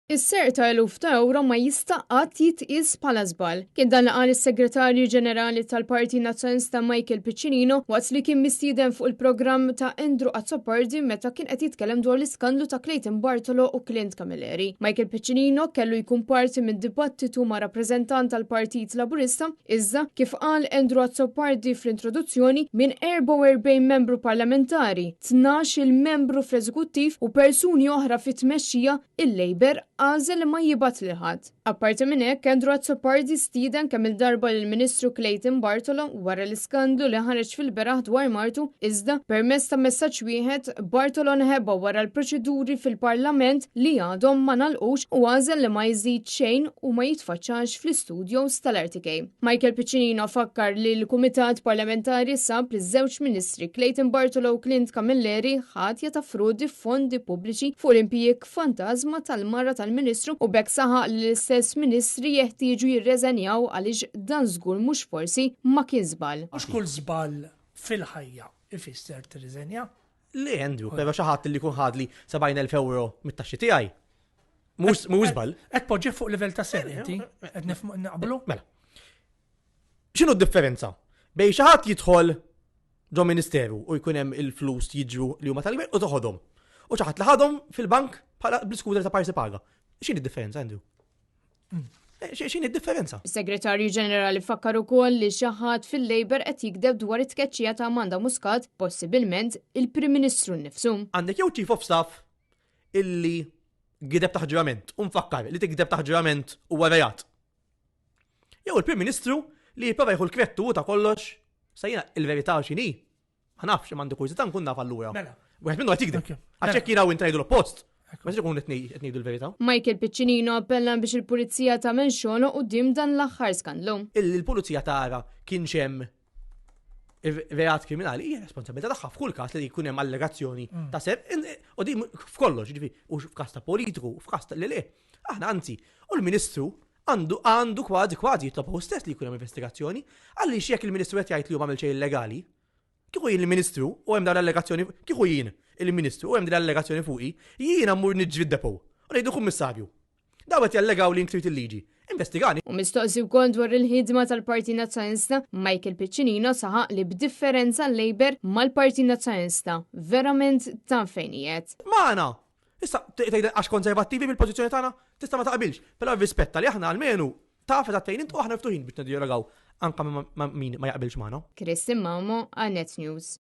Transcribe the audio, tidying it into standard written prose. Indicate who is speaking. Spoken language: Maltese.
Speaker 1: Is-ser ta' eluf ta' euro ma jista' qatt jitqies bħala żball. Kien dan li qal is-Segretarju Ġenerali tal-Partit Nazzjonalista Michael Piccinino waqt li kien mistieden fuq il-programm ta' Andrew Azzopardi meta kien qed jitkellem dwar l-iskandlu ta' Clayton Bartolo u Clint Camilleri. Michael Piccinino kellu jkun parti mid-dibattitu ma' rappreżentant tal-Partit Laburista, iżda kif qal Andrew Azzopardi fl-introduzzjoni minn 44 membru parlamentari, 12 il-membru fl-eżekuttiv u persuni oħra fit-tmexxija il-Labor għażel ma jibat li ħadd. Apparti minn hekk, Andrew Azzopardi stieden kemm il-darba lill-Ministru Clayton Bartolo wara l-iskandlu li ħareġ fil-beraħ dwar martu, iżda permezz ta' messaġġ wieħed Bartolo nħebba wara l-proċeduri fil-Parlament li għadhom ma nagħlqux u għażel li ma jżid xejn u ma jitfaċċax fl-istudios tal-RTK. Michael Piccinino fakkar li l-Kumitat Parlamentari sab li ż-żewġ Ministri Clayton Bartolo u Clint Camilleri ħatja ta' frodi fondi pubbliċi fuq l-impjieg fantasma tal-mara tal-Ministru u bekk saħaq li l-istess Ministri jeħtieġu jirreżenjaw għaliex dan żgur mhux forsi ma kien żball.
Speaker 2: Mhux kull żball fil-ħajja ifisser tirriżenja.
Speaker 3: Le Andrew, però xi ħadd li jkun ħadli 70,000 euro mit-taxxi tiegħi. Mhux żball.
Speaker 2: Qed poġġi fuq livell ta' serjenti, qed naqblu?
Speaker 3: Mela. X'inhu d-differenza bejn xi ħadd jidħol ġo Ministeru u jkun hemm il-flus jiġru li huma tal-gvern u toħodhom. U xi ħadd li ħadhom fil-bank bħala bl-iskuder ta' parsi paga. X'inhi d-differenza, Andrew? X'inhi d-differenza?
Speaker 1: Is-Segretarju Ġenerali fakkar ukoll li xi ħadd fil-Labor qed jikdeb dwar it-tkeċċija ta' Amanda Muscat, possibilment il-Prim Ministru nnifsu.
Speaker 3: Għandek jew Chief of Staff illi gideb ta' ġurament u mfakkar li tikdeb ta' ġurament huwa rejat. Jew il-Prim Ministru li jipprova jħu l-kvettu ta' kollox sajjina il-verità x'inhi. Ma nafx m'għandi kużità nkun naf allura. Wieħed minnu qed jikdeb. Għax hekk jiena ngħidu l-oppost. Ma se jkun qed ngħidu l-verità.
Speaker 1: Michael Piccinino appella biex il-Pulizija tagħmel xogħol quddiem dan l-aħħar skandlu.
Speaker 3: Il-Pulizija tara kien hemm reat kriminali hija responsabilità tagħha f'kull każ li jkun hemm allegazzjoni ta' sepp u di f'kollox, ġifi, u f'każ ta' politiku, u f'każ ta' le. Aħna anzi, u l-Ministru għandu kważi jitlobu stess li jkun hemm investigazzjoni għaliex jekk il-Ministru qed jgħid li huma għamel xejn illegali. Kieku jien il-Ministru u hemm dawn l-allegazzjoni, kieku jien il-Ministru u hemm din l-allegazzjoni fuqi, jiena mmur niġġi d-depow u ngħidu kummissarju. Daw qed jallegaw li nkrit il-liġi. Investigani.
Speaker 1: U mistoqsi wkoll dwar il-ħidma tal-Partit Nazzjonalista, Michael Piccinino saħaq li b'differenza l-Labor mal-Partit Nazzjonalista verament ta' fejnijiet.
Speaker 3: Magħna! Issa tgħid għax konservattivi bil-pożizzjoni tagħna tista' ma taqbilx, però rispetta li aħna almenu taf eżattejn intu aħna ftuħin biex niddialogaw anke ma' min ma jaqbilx magħna.
Speaker 1: Kristin Mamo għal Net News.